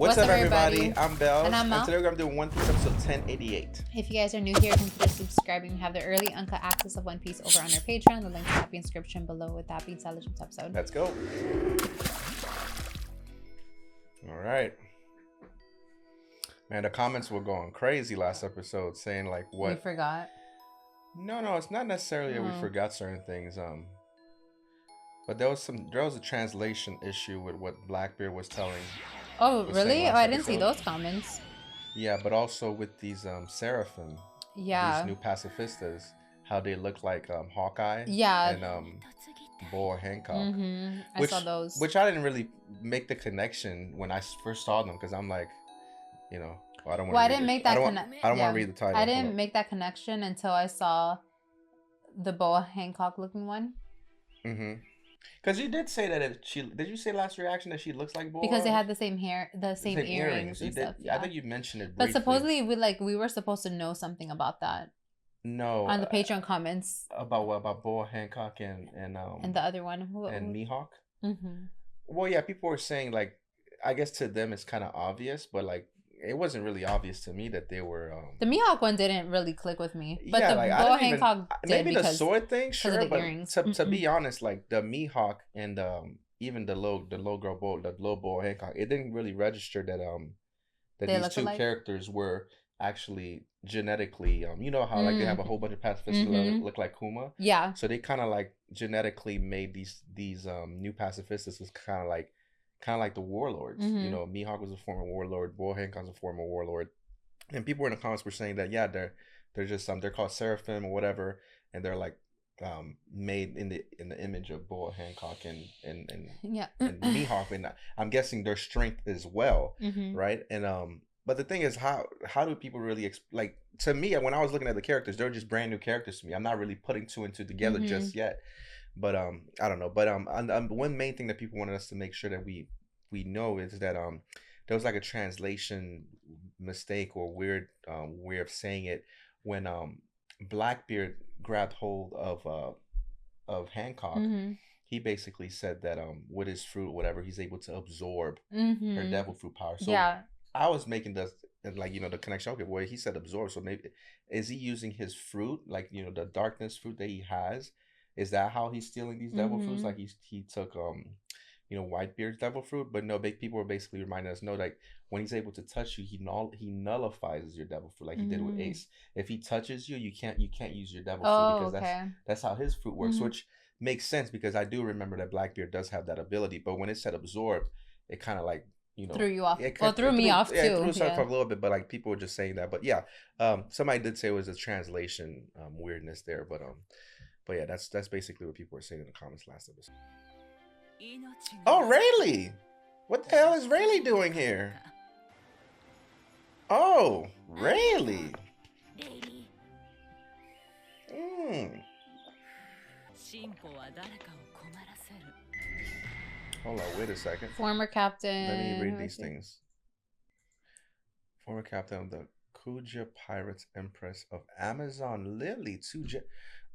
What's up, everybody? I'm Belz, and I'm Mel. And today we're going to do One Piece episode 1088. If you guys are new here, consider subscribing. We have the early uncut access of One Piece over on our Patreon. The link will be in the description below. With that being said, let's jump to episode. Let's go. All right. Man, the comments were going crazy last episode, saying like what? We forgot. No, it's not necessarily that we forgot certain things. But there was a translation issue with what BlackBeard was telling. Oh, really? Oh, I didn't see those comments. Yeah, but also with these Seraphim. Yeah. These new pacifistas, how they look like Hawkeye. Yeah. And Boa Hancock. I saw those. Which I didn't really make the connection when I first saw them, because I'm like, you know, I don't want. Well, I didn't make that. I don't want to read the title. I didn't make that connection until I saw the Boa Hancock looking one. Because you did say that did you say last reaction that she looks like Boa? Because they had the same hair, the same earrings and stuff. Yeah. I think you mentioned it But briefly. supposedly we were supposed to know something about that. No. On the Patreon comments. About what? About Boa Hancock and the other one. And Mihawk? Well, yeah, people were saying, like, I guess to them it's kind of obvious, but like it wasn't really obvious to me that they were. The Mihawk one didn't really click with me, but yeah, the like, Boa Hancock did. Maybe the sword thing, sure, but earrings. to be honest, like the Mihawk and even the little Boa Hancock, it didn't really register that that these two characters were actually genetically you know how like they have a whole bunch of pacifists that look like Kuma. Yeah. So they kind of like genetically made these new pacifistas was kind of like the warlords. You know, Mihawk was a former warlord, Boa Hancock's a former warlord, and people in the comments were saying that they're just they're called Seraphim or whatever, and they're like made in the image of Boa Hancock and Mihawk, and I'm guessing their strength as well, right? And but the thing is, how do people really like, to me, when I was looking at the characters, they're just brand new characters to me. I'm not really putting two and two together just yet. But I don't know. But one main thing that people wanted us to make sure that we know is that there was like a translation mistake or weird way of saying it when BlackBeard grabbed hold of Hancock. He basically said that with his fruit, whatever, he's able to absorb her devil fruit power. So yeah. I was making the connection. Okay, well, he said absorb, so maybe is he using his fruit, like, you know, the darkness fruit that he has? Is that how he's stealing these devil fruits? Like he took Whitebeard's devil fruit, but no, people were basically reminding us, no, like when he's able to touch you, he nullifies your devil fruit, like he did with Ace. If he touches you, you can't use your devil fruit, because that's how his fruit works, which makes sense, because I do remember that BlackBeard does have that ability. But when it said absorbed, it kind of like, you know, threw you off. Threw me off too. Yeah, it threw us off a little bit, but like people were just saying that. But yeah, somebody did say it was a translation weirdness there, but yeah, that's basically what people were saying in the comments last episode. Oh, Rayleigh! What the hell is Rayleigh doing here? Oh, Rayleigh! Hold on, wait a second. Former captain. Let me read these things. Former captain of the Kuja Pirates Empress of Amazon Lily.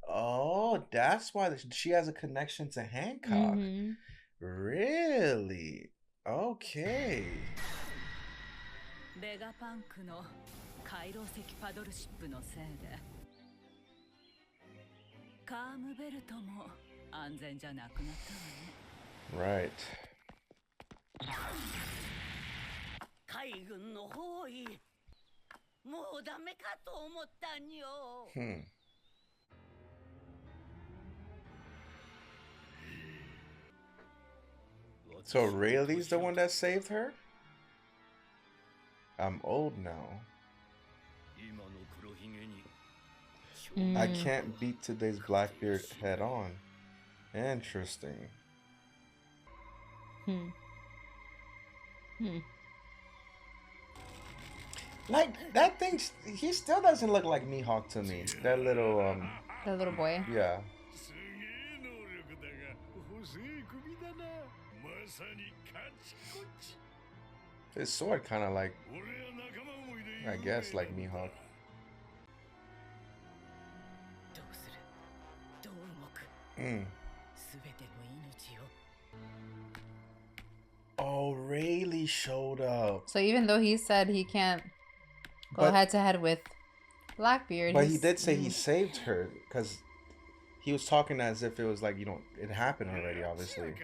Oh, that's why she has a connection to Hancock. Really? Okay. Right. So Rayleigh's the one that saved her? I'm old now. I can't beat today's BlackBeard head on. Interesting. Like that thing, he still doesn't look like Mihawk to me. That little boy. Yeah. His sword kind of like, I guess, like Mihawk. Oh, Rayleigh showed up. So even though he said he can't go head to head with Blackbeard, but he did say he saved her because he was talking as if it was like, you know, it happened already, obviously.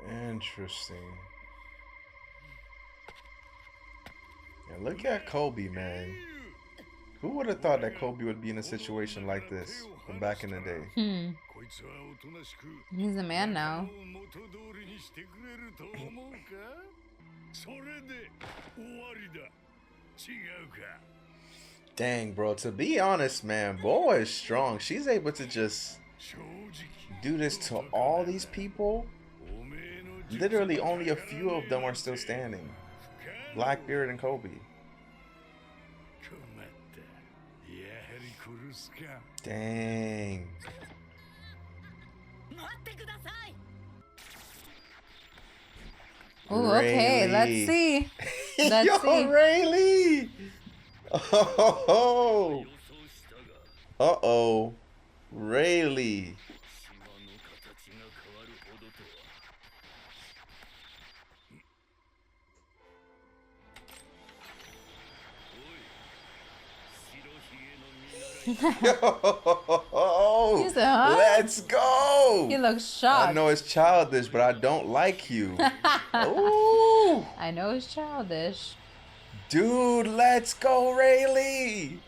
Interesting. Yeah, look at Kobe, man. Who would have thought that Kobe would be in a situation like this from back in the day? He's a man now. Dang, bro. To be honest, man, Boa is strong. She's able to just do this to all these people. Literally, only a few of them are still standing. Blackbeard and Kobe. Dang. Oh, okay. Let's see. Let's see. Rayleigh. Oh. Uh-oh. Rayleigh. Yo, said, huh? Let's go. He looks shocked. I know it's childish, but I don't like you. Ooh. I know it's childish. Dude, let's go, Rayleigh.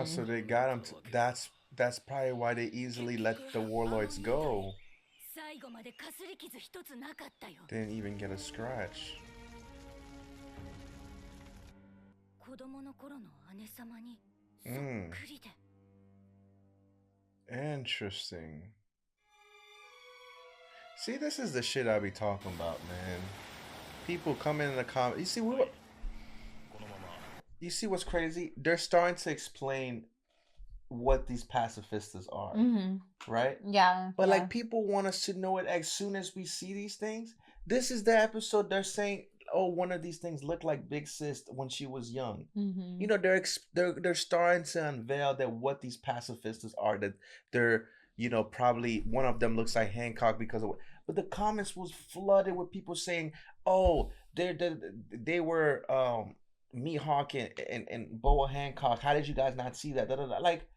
So they got him. That's probably why they easily let the warlords go. Didn't even get a scratch. Interesting. See, this is the shit I be talking about, man. People come in the comments. You see what's crazy? They're starting to explain what these pacifistas are, right? Yeah. But like, people want us to know it as soon as we see these things. This is the episode they're saying, oh, one of these things looked like Big Sis when she was young. You know, they're starting to unveil that what these pacifistas are. That they're, you know, probably one of them looks like Hancock because of. But the comments was flooded with people saying, oh, they were Mihawk and Boa Hancock. How did you guys not see that? Like,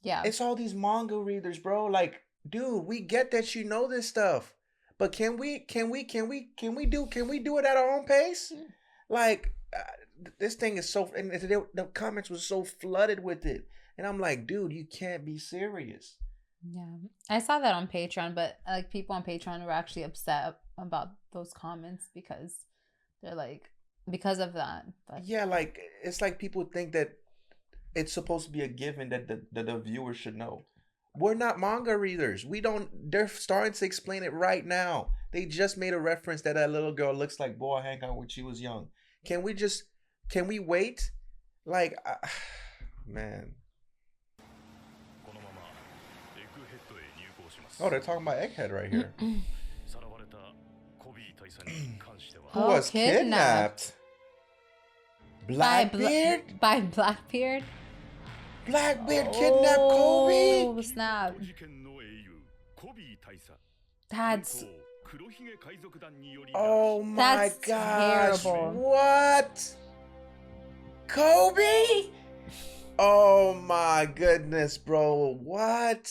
yeah, it's all these manga readers, bro. Like, dude, we get that you know this stuff, but can we do it at our own pace? Like, this thing is so, and the comments was so flooded with it, and I'm like, dude, you can't be serious. Yeah, I saw that on Patreon, but like, people on Patreon were actually upset about those comments because they're like, because of that. But yeah, like, it's like people think that it's supposed to be a given that the viewers should know. We're not manga readers. We don't. They're starting to explain it right now. They just made a reference that little girl looks like Boa Hancock when she was young. Can we wait? Like, man. Oh, they're talking about Egghead right here. Who was kidnapped? Blackbeard? By Blackbeard? Blackbeard kidnapped Kobe? Oh, snap. That's... Oh my gosh. Terrible. What? Kobe? Oh my goodness, bro. What?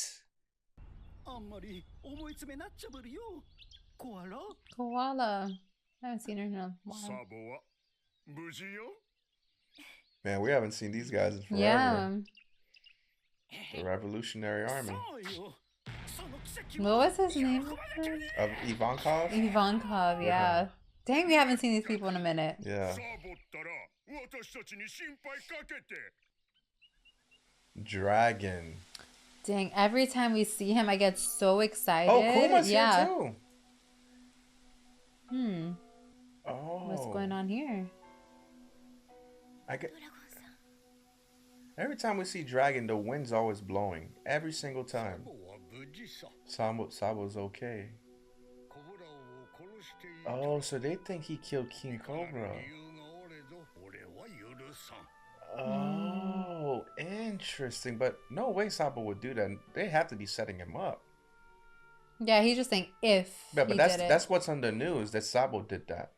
Koala. I haven't seen her in a while. Man, we haven't seen these guys in forever. Yeah. The Revolutionary Army. What was his name? Ivankov? Ivankov, yeah. Dang, we haven't seen these people in a minute. Yeah. Dragon. Dang, every time we see him, I get so excited. Oh, Kuma's yeah. here too. Oh. What's going on here? Every time we see Dragon, the wind's always blowing. Every single time. Sabo's okay. Oh, so they think he killed King Cobra. Oh, interesting. But no way Sabo would do that. They have to be setting him up. Yeah, he's just saying if. Yeah, but that's what's on the news, that Sabo did that.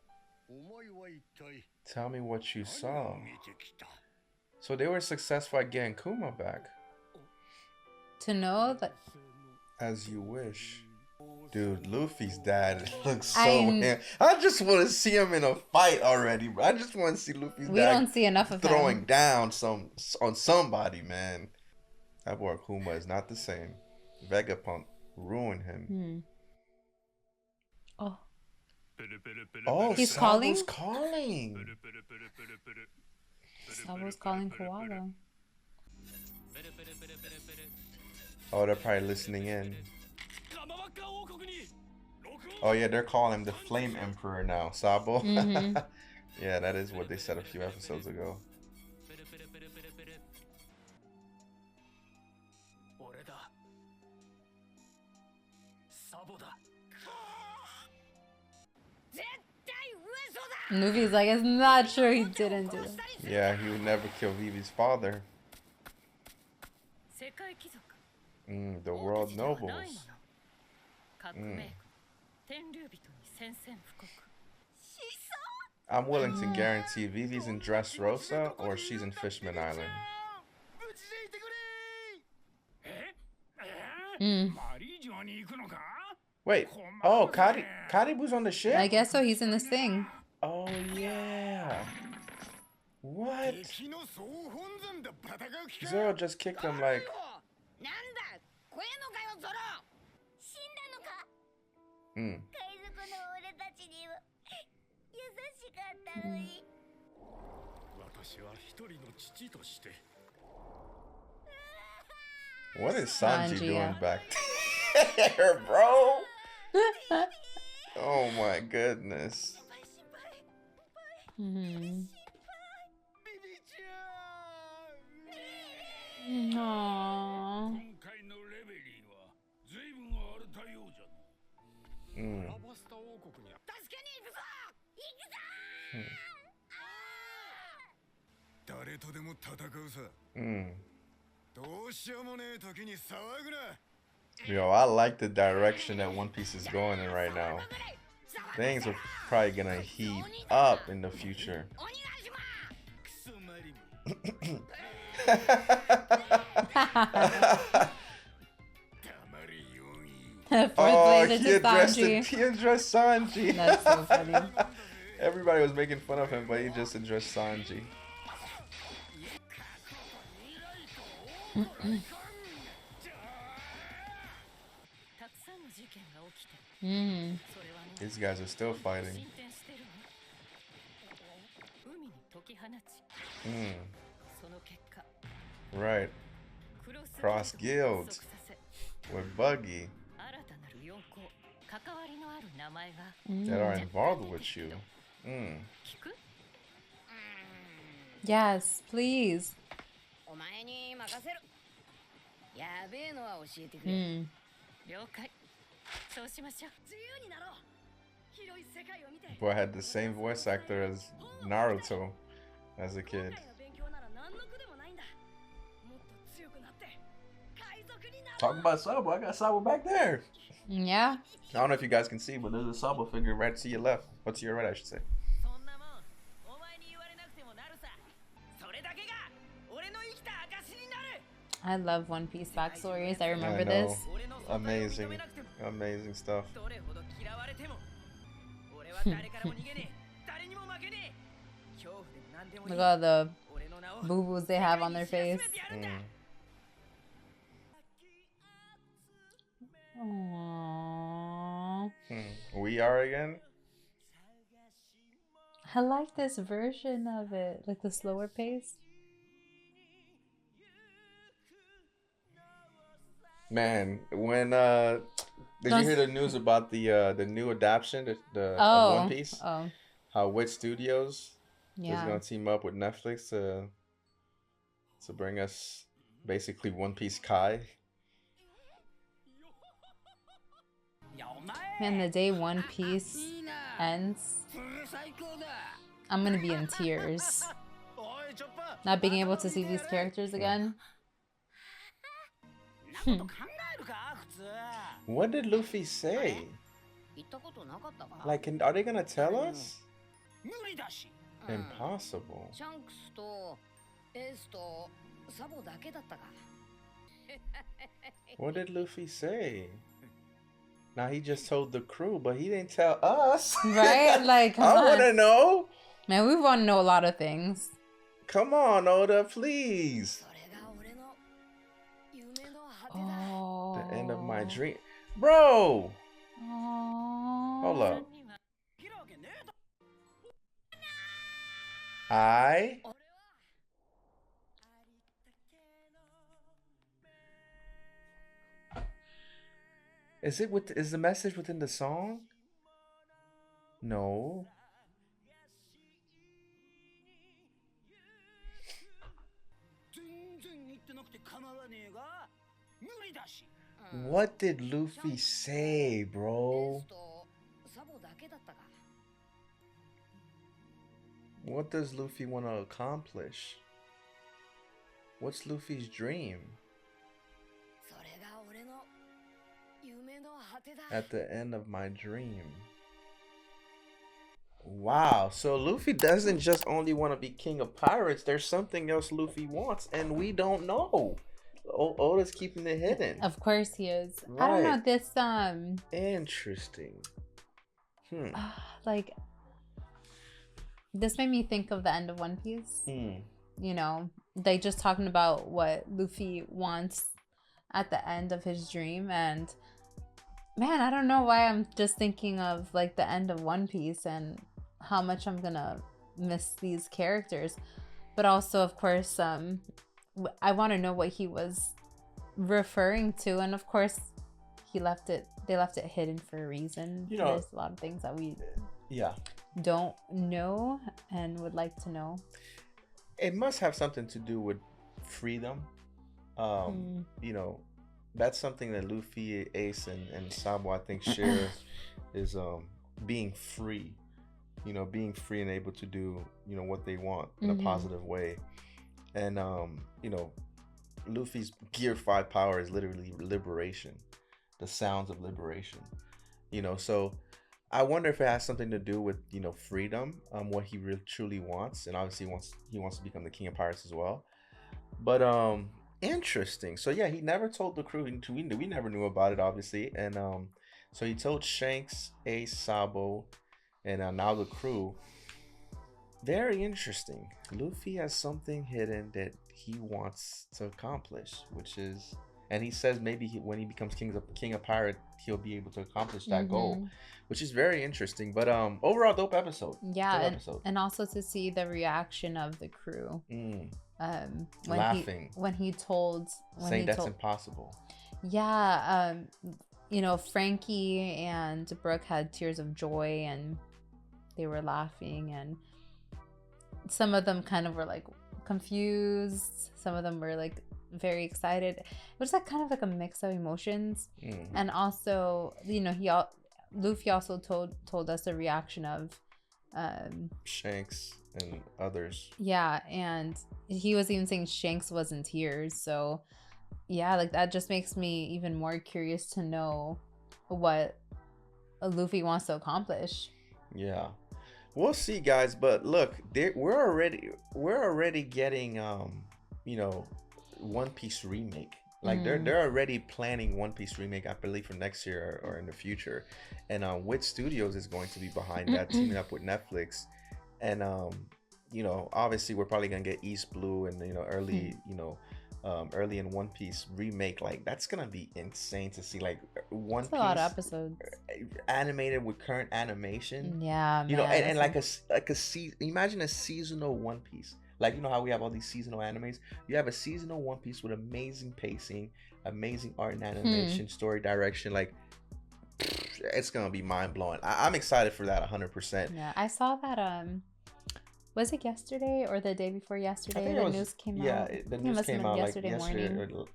Tell me what you saw. So they were successful at getting Kuma back. To know that. As you wish. Dude, Luffy's dad looks so I just want to see him in a fight already, bro. I just want to see Luffy's dad. We don't see enough of throwing down on somebody, man. That boy Kuma is not the same. Vegapunk ruined him. Oh. Oh, he's Sabo's calling. Sabo's calling Koala. Oh, they're probably listening in. Oh yeah, they're calling him the Flame Emperor now, Sabo. Yeah, that is what they said a few episodes ago. Luffy's like, it's not true, he didn't do it. Yeah, he would never kill Vivi's father. The world nobles. I'm willing to guarantee Vivi's in Dressrosa or she's in Fishman Island. Wait. Oh, Karibu's on the ship? I guess so. He's in this thing. Oh, yeah. What? Zoro just kicked him like... What is Sanji doing back there, bro? Oh my goodness. Aww. Yo, I like the direction that One Piece is going in right now. Things are probably gonna heat up in the future. He addressed Sanji. That's so funny. Everybody was making fun of him, but he just addressed Sanji. These guys are still fighting. Right. Cross guilds with Buggy that are involved with you. Yes, please. Boy, I had the same voice actor as Naruto as a kid. Talking about Sabo, I got Sabo back there. Yeah. I don't know if you guys can see, but there's a Sabo figure right to your left. Or to your right, I should say. I love One Piece backstories. I remember this. Amazing. Amazing stuff. Look at all the boo-boos they have on their face. Aww. We are again? I like this version of it, like the slower pace. Man, when did you hear the news about the new adaptation of One Piece? Oh, How Wit Studios is yeah. gonna team up with Netflix to bring us basically One Piece Kai. Man, the day One Piece ends, I'm gonna be in tears. Not being able to see these characters again. What did Luffy say? Like, are they gonna tell us? Impossible. What did Luffy say? Now he just told the crew, but he didn't tell us. Right? Like, I want to know. Man, we want to know a lot of things. Come on, Oda, please. Oh. The end of my dream. Bro. Oh. Hold up. Is the message within the song? No. What did Luffy say, bro? What does Luffy want to accomplish? What's Luffy's dream? At the end of my dream. Wow, so Luffy doesn't just only want to be king of pirates. There's something else Luffy wants, and we don't know. Oda's keeping it hidden. Of course he is. Right. I don't know, this Interesting. Like, this made me think of the end of One Piece. You know, they just talking about what Luffy wants at the end of his dream, and man, I don't know why I'm just thinking of like the end of One Piece and how much I'm gonna miss these characters. But also, of course, I want to know what he was referring to, and of course they left it hidden for a reason. You know, there's a lot of things that we don't know and would like to know. It must have something to do with freedom. You know, that's something that Luffy, Ace, and Sabo, I think, share is being free. You know, being free and able to do, you know, what they want in a positive way. And you know, Luffy's Gear 5 power is literally liberation, the sounds of liberation. You know, so I wonder if it has something to do with, you know, freedom, what he really truly wants, and obviously he wants to become the king of pirates as well. But interesting. So yeah, he never told the crew. We never knew about it, obviously, and so he told Shanks, Ace, Sabo, and now the crew. Very interesting. Luffy has something hidden that he wants to accomplish, which is, and he says maybe when he becomes king of pirate, he'll be able to accomplish that goal, which is very interesting. But overall, dope episode. Yeah, and also to see the reaction of the crew. Laughing when he told that's impossible. Yeah, you know, Frankie and Brooke had tears of joy and they were laughing, and some of them kind of were like confused, some of them were like very excited. It was like kind of like a mix of emotions. And also, you know, Luffy also told us the reaction of Shanks and others. Yeah, and he was even saying Shanks was in tears. So yeah, like that just makes me even more curious to know what Luffy wants to accomplish. Yeah, we'll see, guys. But look, we're already getting you know, One Piece remake. Like they're already planning One Piece remake, I believe, for next year or in the future. And Wit Studios is going to be behind that, teaming up with Netflix. And you know, obviously we're probably gonna get East Blue and, you know, early, you know, early in One Piece remake. Like that's gonna be insane to see. Like One Piece, a lot of episodes animated with current animation. Yeah, man, you know, and like imagine a seasonal One Piece. Like, you know how we have all these seasonal animes? You have a seasonal One Piece with amazing pacing, amazing art and animation, story direction. Like, it's gonna be mind blowing. I'm excited for that 100%. Yeah, I saw that. Was it yesterday or the day before yesterday? The news came out. Yeah, the news came out like yesterday morning. Or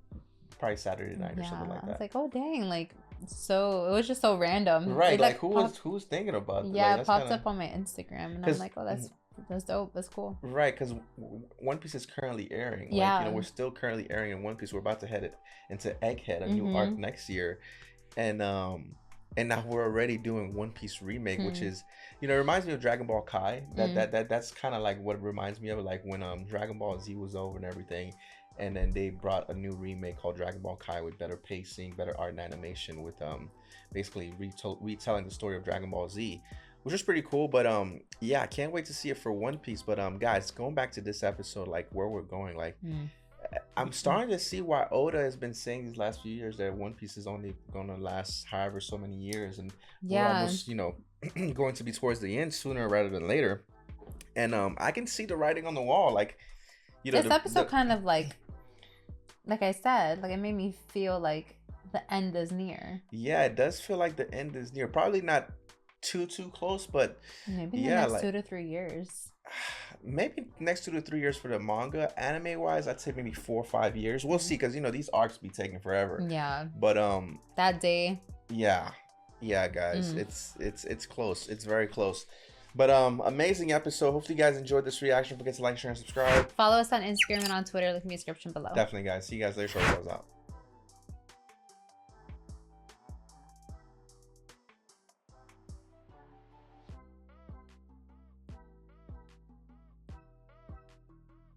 probably Saturday night or something like that. I was like, oh dang, like so it was just so random. Right, like who was thinking about that? Yeah, like, it popped up on my Instagram, and I'm like, oh, that's dope. That's cool. Right, because One Piece is currently airing. Yeah. Like, you know, we're still currently airing in One Piece. We're about to head into Egghead, a new arc next year, and now we're already doing One Piece remake, which is, you know, it reminds me of Dragon Ball Kai. That's kind of like what it reminds me of, like when Dragon Ball Z was over and everything, and then they brought a new remake called Dragon Ball Kai with better pacing, better art and animation, with basically retelling the story of Dragon Ball Z, which is pretty cool. But yeah, I can't wait to see it for One Piece. But guys, going back to this episode, like where we're going, like I'm starting to see why Oda has been saying these last few years that One Piece is only gonna last however so many years, and we're almost, you know, going to be towards the end sooner rather than later. And I can see the writing on the wall. Like, you know, this episode kind of like I said, like it made me feel like the end is near. Yeah, it does feel like the end is near. Probably not too close, but maybe in the next 2 to 3 years. Maybe next 2 to 3 years for the manga. Anime wise, I'd say maybe 4 or 5 years. We'll see, because you know these arcs be taking forever. Yeah. But that day. Yeah, guys, it's close. It's very close. But amazing episode. Hopefully you guys enjoyed this reaction. Don't forget to like, share, and subscribe. Follow us on Instagram and on Twitter. Link in the description below. Definitely, guys. See you guys later. Show out.